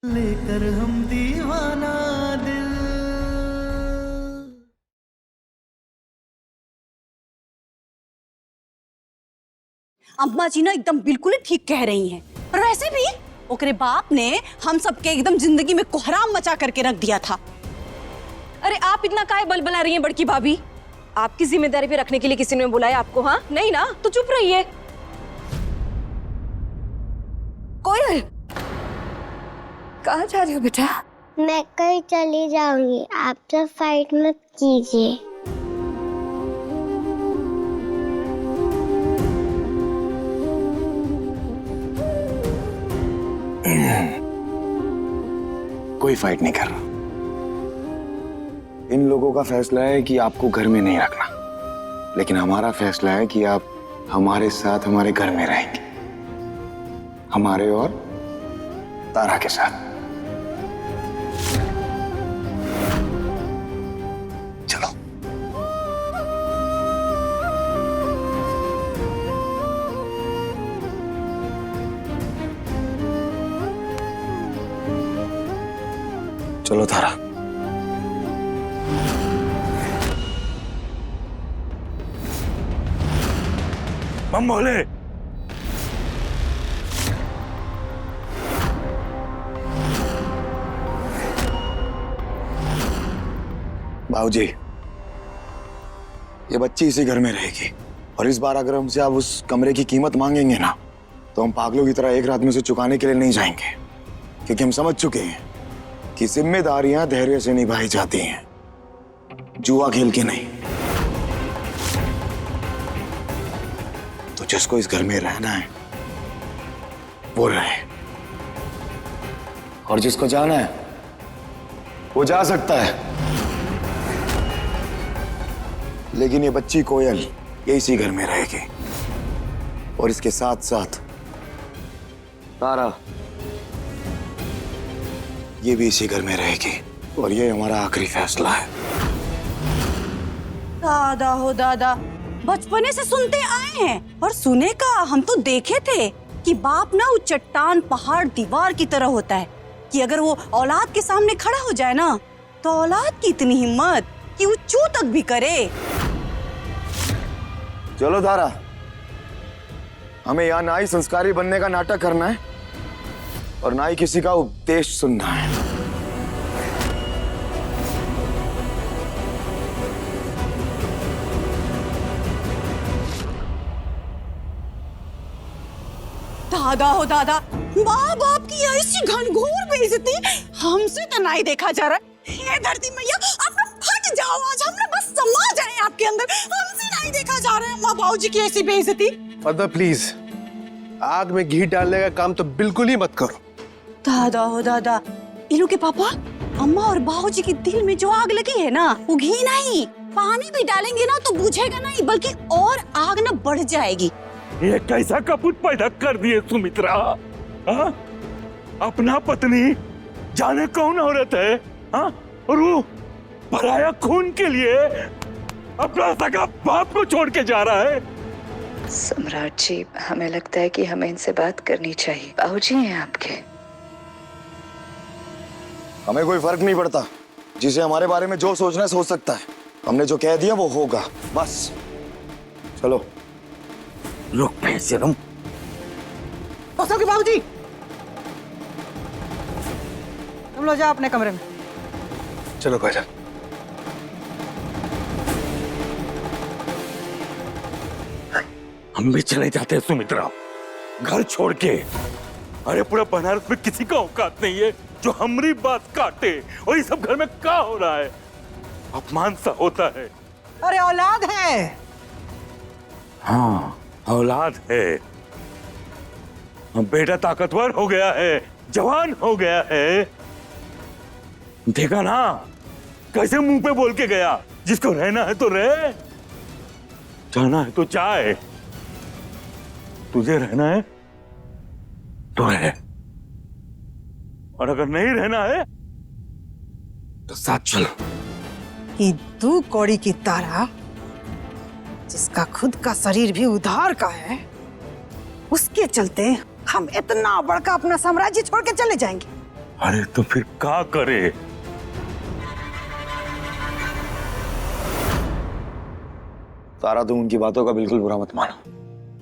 लेकर हम दीवाना दिल। अम्मा जी ना एकदम बिल्कुल ही ठीक कह रही हैं। और वैसे भी ओकरे बाप ने हम सबके एकदम जिंदगी में कोहराम मचा करके रख दिया था। अरे आप इतना काहे बलबला रही हैं बड़की भाभी? आपकी जिम्मेदारी पे रखने के लिए किसी ने बुलाया आपको? हाँ नहीं ना, तो चुप रहिए। कोयल, कहाँ जा रही हो बेटा? मैं कहीं चली जाऊंगी, आप तो फाइट मत कीजिए। कोई फाइट नहीं कर रहा। इन लोगों का फैसला है कि आपको घर में नहीं रखना, लेकिन हमारा फैसला है कि आप हमारे साथ हमारे घर में रहेंगे, हमारे और तारा के साथ। चलो। चलो तारा। हम बोले बाबूजी, ये बच्ची इसी घर में रहेगी, और इस बार अगर हमसे आप उस कमरे की कीमत मांगेंगे ना, तो हम पागलों की तरह एक रात में उसे चुकाने के लिए नहीं जाएंगे, क्योंकि हम समझ चुके हैं कि जिम्मेदारियां धैर्य से निभाई जाती हैं, जुआ खेल के नहीं। तो जिसको इस घर में रहना है वो रहे, और जिसको जाना है वो जा सकता है। लेकिन ये बच्ची कोयल ये इसी घर में रहेगी, और इसके साथ साथ तारा ये भी इसी घर में रहेगी, और ये हमारा आखिरी फैसला है। दादा हो दादा, बचपने से सुनते आए हैं, और सुने का हम तो देखे थे कि बाप ना वो चट्टान पहाड़ दीवार की तरह होता है कि अगर वो औलाद के सामने खड़ा हो जाए ना, तो औलाद की इतनी हिम्मत कि वो चू तक भी करे। चलो तारा, हमें यहाँ ना ही संस्कारी बनने का नाटक करना है और ना ही किसी का उपदेश सुनना है। दादा हो दादा, माँ बाप की ऐसी घनघोर बेइज्जती हमसे तो नहीं देखा जा रहा। ये धरती मैया, आप लोग फट जाओ, आज हम लोग बस समा जाए आपके अंदर। हमसे नहीं देखा जा रहा है माँ बाबू जी की ऐसी बेइज्जती। मदर प्लीज, आग में घी डालने का काम तो बिल्कुल ही मत करो। दादा हो दादा, इनू के पापा, अम्मा और बाबूजी के दिल में जो आग लगी है ना, वो घी नहीं, पानी भी डालेंगे ना तो बुझेगा नहीं, बल्कि और आग ना बढ़ जाएगी। ये कैसा कपूत पैदा कर दिए सुमित्रा? हाँ? अपना पत्नी जाने कौन औरत है, हाँ? और वो पराया खून के लिए अपना सगा बाप को छोड़ के जा रहा है। सम्राट जी, हमें लगता है कि हमें इनसे बात करनी चाहिए। बाबूजी हैं आपके। हमें कोई फर्क नहीं पड़ता, जिसे हमारे बारे में जो सोचना है सोच सकता है। हमने जो कह दिया वो होगा, बस। चलो। रुक पैसे तुम। बाबूजी, तुम लोग जाओ अपने कमरे में। चलो भाईजान। हम भी चले जाते हैं सुमित्रा, घर छोड़ के। अरे पूरा बनारस में किसी का औकात नहीं है जो हमारी बात काटे, और ये सब घर में क्या हो रहा है? अपमान सा होता है। अरे औलाद है। हाँ औलाद है, बेटा ताकतवर हो गया है, जवान हो गया है। देखा ना कैसे मुंह पे बोल के गया, जिसको रहना है तो रहे, जाना है तो जाए। तुझे रहना है तो रहे, और अगर नहीं रहना है तो साथ चलो। ये दू कौड़ी की तारा, जिसका खुद का शरीर भी उधार का है, उसके चलते हम इतना बड़का अपना साम्राज्य छोड़ के चले जाएंगे। अरे तो फिर क्या करे? तारा, तुम उनकी बातों का बिल्कुल बुरा मत मानो।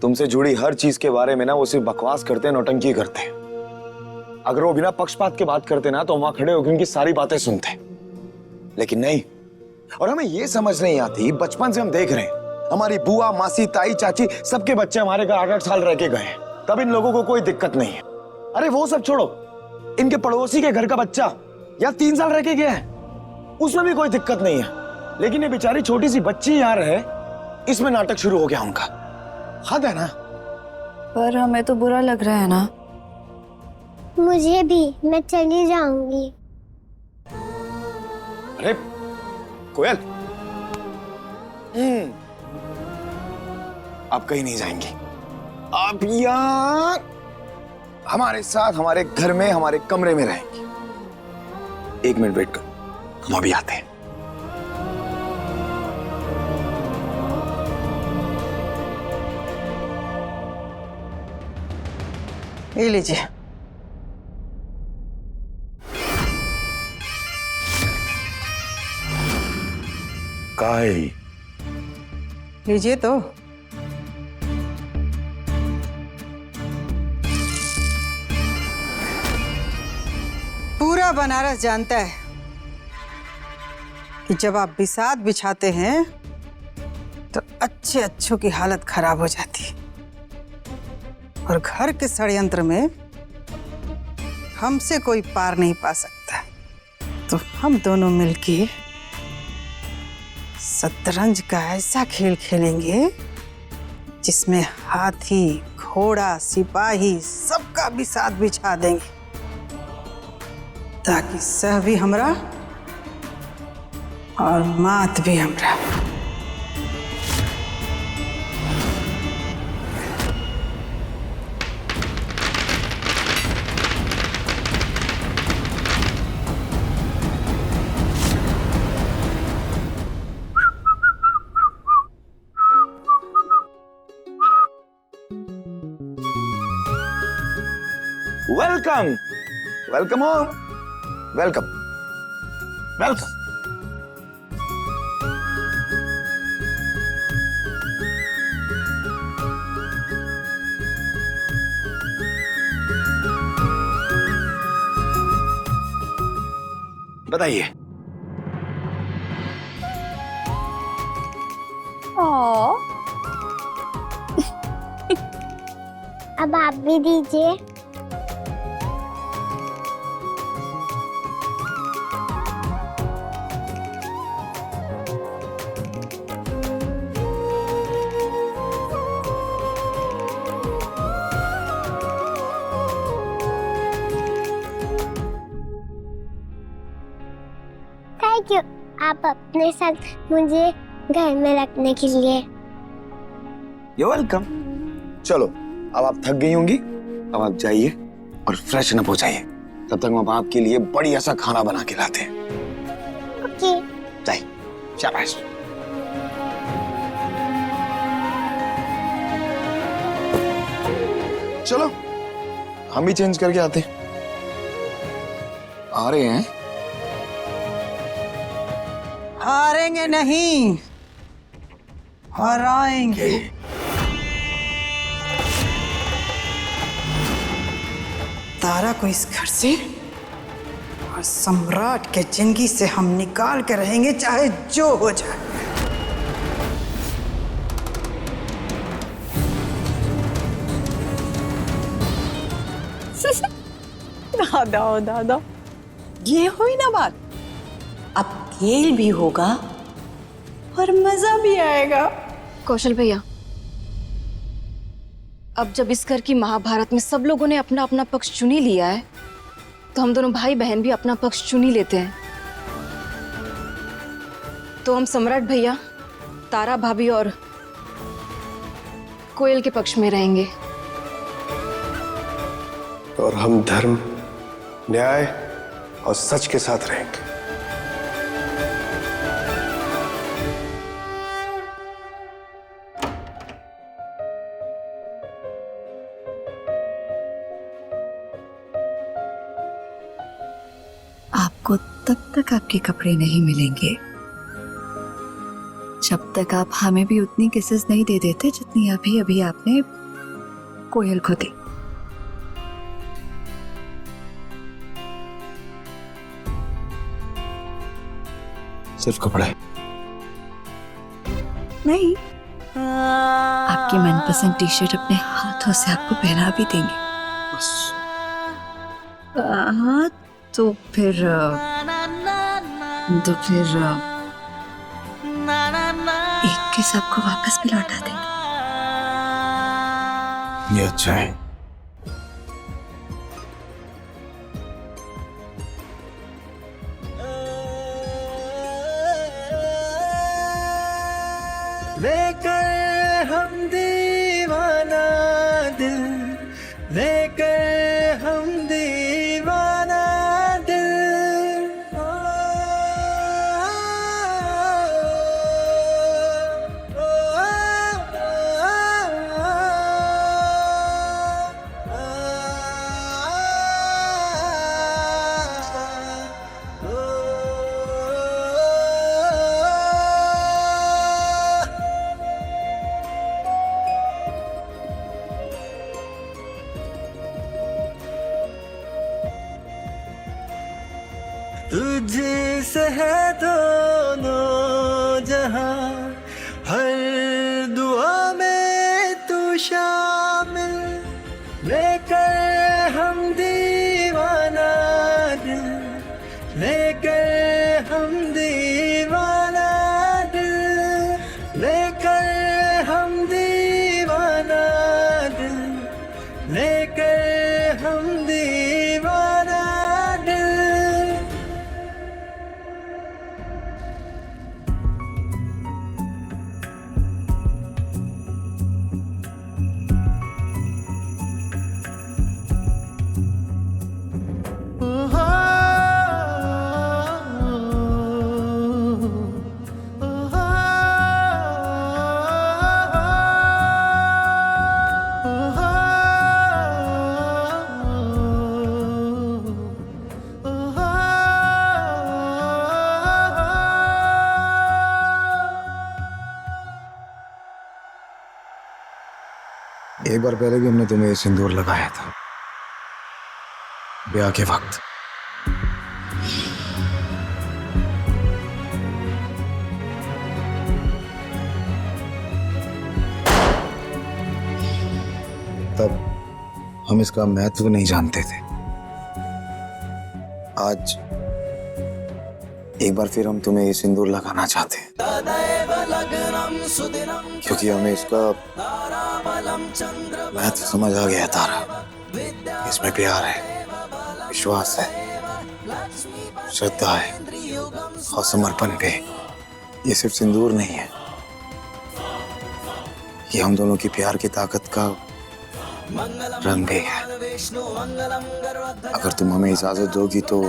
तुमसे जुड़ी हर चीज के बारे में ना वो सिर्फ बकवास करते हैं, नौटंकी करते हैं। अगर वो बिना पक्षपात के बात करते ना तो वहां खड़े होकर उनकी सारी बातें सुनते, लेकिन नहीं। और हमें ये समझ नहीं आती, बचपन से हम देख रहे हैं हमारी बुआ, मासी, ताई, चाची सबके बच्चे हमारे घर 8-8 साल रह के गए हैं, तब इन लोगों को कोई दिक्कत नहीं है। अरे वो सब छोड़ो, इनके पड़ोसी के घर का बच्चा या 3 साल रह के गया है, उसमें भी कोई दिक्कत नहीं है, लेकिन ये बेचारी छोटी सी बच्ची यहाँ रहे, इसमें नाटक शुरू हो गया उनका। हद है ना। पर हमें तो बुरा लग रहा है ना। मुझे भी, मैं चली जाऊंगी। अरे कोयल, आप कहीं नहीं जाएंगी। आप यहाँ हमारे साथ हमारे घर में हमारे कमरे में रहेंगी। 1 मिनट वेट कर, हम अभी आते हैं। ये लीजिए। काय लीजिए तो। पूरा बनारस जानता है कि जब आप बिसात बिछाते हैं तो अच्छे अच्छों की हालत खराब हो जाती है, और घर के षड्यंत्र में हमसे कोई पार नहीं पा सकता। तो हम दोनों मिलके शतरंज का ऐसा खेल खेलेंगे जिसमें हाथी, घोड़ा, सिपाही सबका बिसात बिछा देंगे, ताकि सह भी हमरा और मात भी हमरा। Welcome, welcome home, welcome, welcome. बताइए। अब आप भी दीजिए। थैंक यू, आप अपने साथ मुझे घर में रखने के लिए। You welcome. चलो, अब आप थक गई होंगी, अब आप जाइए और फ्रेशन अप हो जाइए। तब तक हम आपके लिए बढ़िया सा खाना बना के लाते हैं। ओके। जाइए, शाबाश। चलो, हम भी चेंज करके आते हैं। आ रहे हैं। हारेंगे नहीं, हराएंगे। तारा को इस घर से और सम्राट के जिंदगी से हम निकाल के रहेंगे, चाहे जो हो जाए। दादा ओ दादा, ये हुई ना बात। अब खेल भी होगा और मजा भी आएगा। कौशल भैया, अब जब इस घर की महाभारत में सब लोगों ने अपना अपना पक्ष चुन ही लिया है, तो हम दोनों भाई बहन भी अपना पक्ष चुन ही लेते हैं। तो हम सम्राट भैया, तारा भाभी और कोयल के पक्ष में रहेंगे। और हम धर्म, न्याय और सच के साथ रहेंगे। आपको तब तक आपके कपड़े नहीं मिलेंगे जब तक आप हमें भी उतनी किसेस नहीं दे देते जितनी अभी अभी आपने कोयल को दी। सिर्फ कपड़े नहीं, आपकी मनपसंद टी शर्ट अपने हाथों से आपको पहना भी देंगे। बस। हाँ तो फिर एक किस आपको वापस भी लौटा देंगे। ये अच्छा है। लेकर हम दीवाना दिल, लेकर हम दीवाना दिल, तुझसे है दोनों जहां, हर दुआ में तू शामिल, लेकर हम दीवाना दिल, लेकर हम दीवाना दिल, लेकर हम दीवाना दिल, लेकर हम दीवाना दिल। एक बार पहले भी हमने तुम्हें ये सिंदूर लगाया था, ब्याह के वक्त। तब हम इसका महत्व नहीं जानते थे। आज एक बार फिर हम तुम्हें ये सिंदूर लगाना चाहते हैं, क्योंकि हमें इसका महत्व समझ आ गया। तारा, इसमें प्यार है, विश्वास है, श्रद्धा है और समर्पण भी। ये सिर्फ सिंदूर नहीं है, ये हम दोनों की प्यार की ताकत का रंग भी है। अगर तुम हमें इजाजत दोगी तो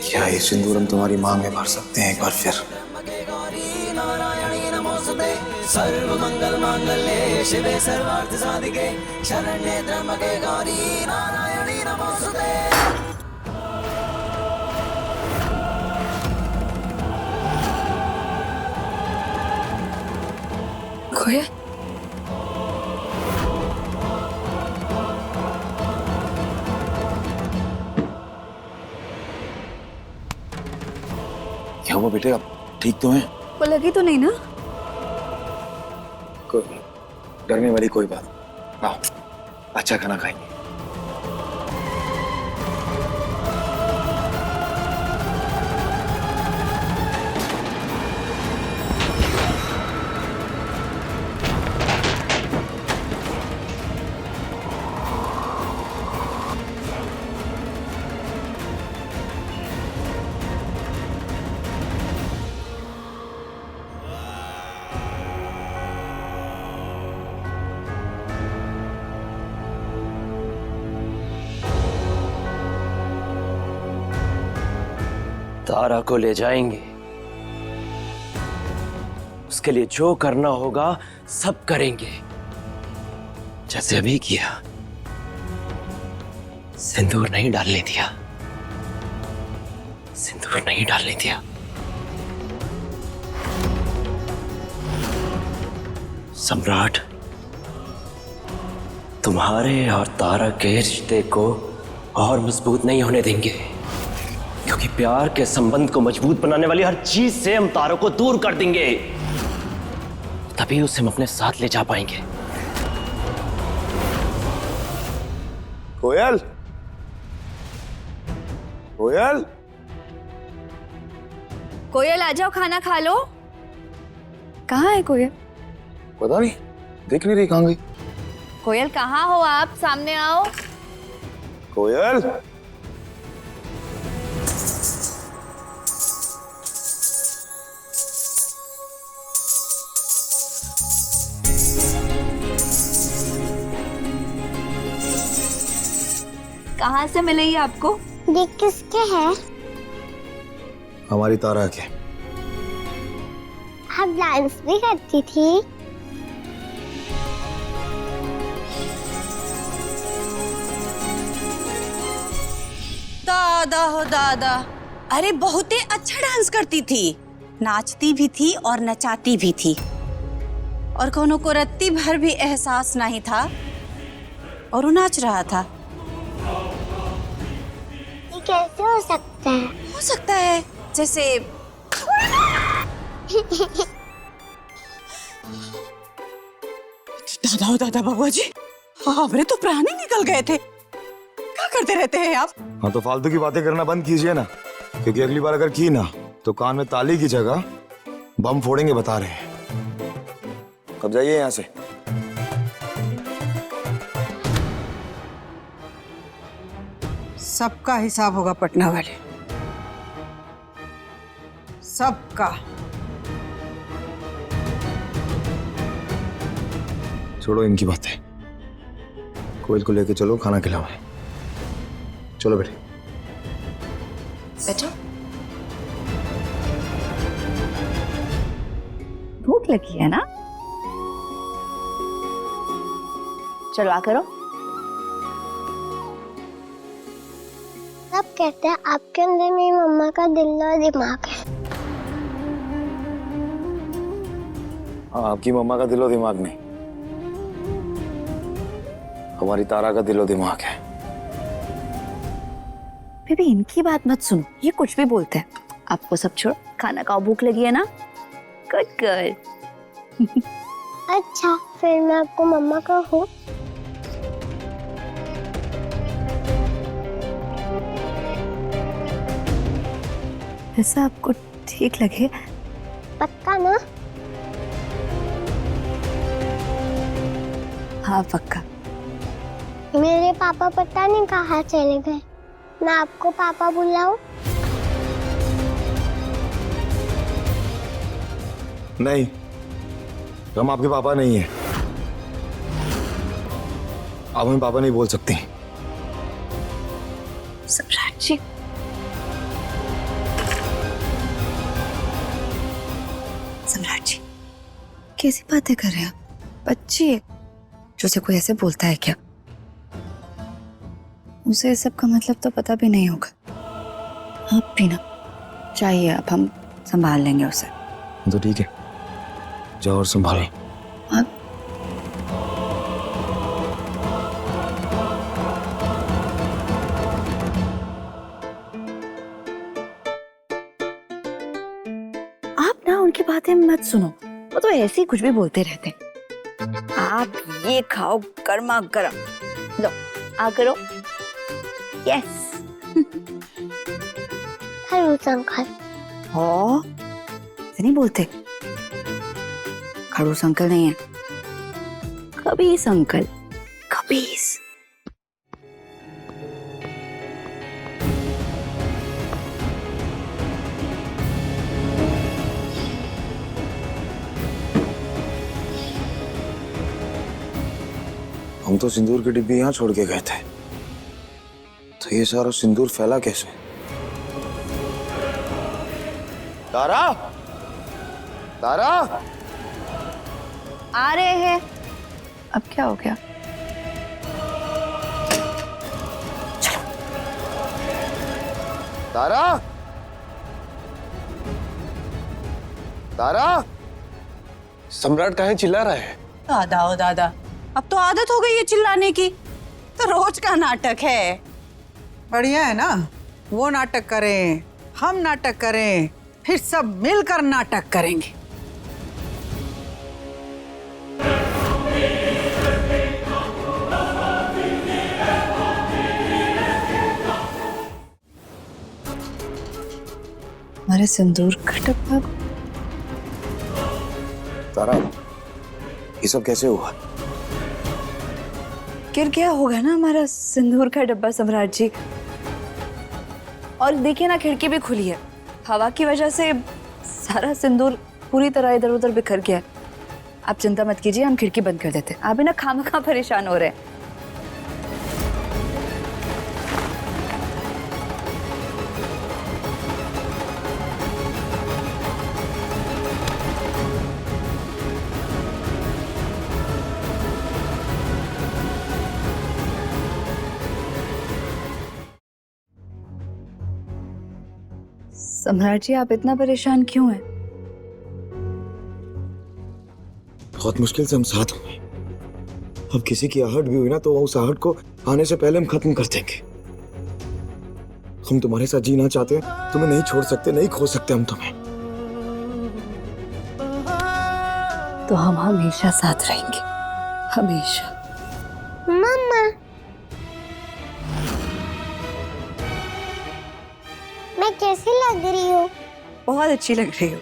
क्या ये सिंदूर हम तुम्हारी मांग में भर सकते हैं एक बार फिर? सर्व मंगल मांगल्ये शिवे सर्वार्थ साधिके शरण्ये त्र्यंबके गौरी नारायणी नमोस्तुते। कोयल, क्या हुआ बेटे, आप ठीक तो हैं? वो लगी तो नहीं ना? डरने वाली कोई बात नहीं। आओ, अच्छा खाना खाएंगे। तारा को ले जाएंगे, उसके लिए जो करना होगा सब करेंगे, जैसे अभी किया। सिंदूर नहीं डालने दिया, सिंदूर नहीं डालने दिया। सम्राट, तुम्हारे और तारा के रिश्ते को और मजबूत नहीं होने देंगे, क्योंकि प्यार के संबंध को मजबूत बनाने वाली हर चीज से हम तारों को दूर कर देंगे, तभी उसे हम अपने साथ ले जा पाएंगे। कोयल, कोयल, कोयल आ जाओ, खाना खा लो। कहाँ है कोयल? पता नहीं, देख नहीं रही कहाँ गई। कोयल कहाँ हो आप? सामने आओ। कोयल, कहाँ से मिले ये आपको? ये किसके है? हमारी तारा के। आप डांस भी करती थी? दादा हो दादा, अरे बहुत ही अच्छा डांस करती थी, नाचती भी थी और नचाती भी थी, और कोनो को रत्ती भर भी एहसास नहीं था, और वो नाच रहा था। ये कैसे हो सकता है? हो सकता है जैसे दादा हो दादा बाबू जी, हमारे तो प्राण ही निकल गए थे। क्या करते रहते हैं आप? हाँ तो फालतू की बातें करना बंद कीजिए ना, क्योंकि अगली बार अगर की ना तो कान में ताली की जगह बम फोड़ेंगे, बता रहे हैं। अब जाइए यहाँ से। सबका हिसाब होगा पटना वाले, सबका। छोड़ो इनकी बातें, कोयल को लेके चलो, खाना खिलाओ। चलो बेटे। बैठो। भूख लगी है ना? चलो आ करो। सब कहते हैं आपके अंदर मेरी मम्मा का दिल और दिमाग है। हाँ, आपकी मम्मा का दिलो दिमाग नहीं, हमारी तारा का दिलो दिमाग है। बेबी इनकी बात मत सुनो, ये कुछ भी बोलते हैं। आपको सब छोड़ो, खाना खाओ, भूख लगी है ना? Good good. अच्छा, फिर मैं आपको मम्मा कहूँ? ऐसा आपको ठीक लगे? पक्का ना? हाँ पक्का। मेरे पापा पता नहीं कहाँ चले गए, मैं आपको पापा बुलाऊं? नहीं, हम आपके पापा नहीं हैं। आप हमें पापा नहीं बोल सकती। सम्राट जी, सम्राट जी कैसी बातें कर रहे हैं आप? बच्ची है जो से कोई ऐसे बोलता है क्या? उसे सब का मतलब तो पता भी नहीं होगा। आप भी ना चाहिए, अब हम संभाल लेंगे उसे। तो ठीक है, जाओ और संभालो। आप ना उनकी बातें मत सुनो, वो तो ऐसे ही कुछ भी बोलते रहते हैं। आप ये खाओ गर्मा गर्म, लो आ करो। यस। खड़ूस अंकल। हो ऐसे नहीं बोलते, खड़ूस अंकल नहीं है, कबीस अंकल, कबीस। हम तो सिंदूर की डिब्बी यहाँ छोड़ के गए थे, तो ये सारा सिंदूर फैला कैसे? तारा, तारा, आ रहे हैं। अब क्या हो गया? चलो तारा, तारा, सम्राट कहाँ चिल्ला रहा है? दादा ओ दादा, अब तो आदत हो गई है चिल्लाने की, तो रोज का नाटक है। बढ़िया है ना, वो नाटक करें, हम नाटक करें, फिर सब मिलकर नाटक करेंगे। हमारे सिंदूर का डब्बा तारा, ये सब कैसे हुआ? गिर गया होगा ना हमारा सिंदूर का डब्बा सम्राट जी। और देखिए ना, खिड़की भी खुली है, हवा की वजह से सारा सिंदूर पूरी तरह इधर उधर बिखर गया है। आप चिंता मत कीजिए, हम खिड़की बंद कर देते हैं। आप भी ना खामखा परेशान हो रहे हैं। सम्राट जी, आप इतना परेशान क्यों हैं? बहुत मुश्किल से हम साथ हुए। अब किसी की आहट भी हुई ना तो उस आहट को आने से पहले हम खत्म कर देंगे। हम तुम्हारे साथ जीना चाहते हैं, तुम्हें नहीं छोड़ सकते, नहीं खो सकते हम तुम्हें। तो हम हमेशा साथ रहेंगे, हमेशा। मम्मा, मैं कैसी लग रही हूँ? बहुत अच्छी लग रही हो।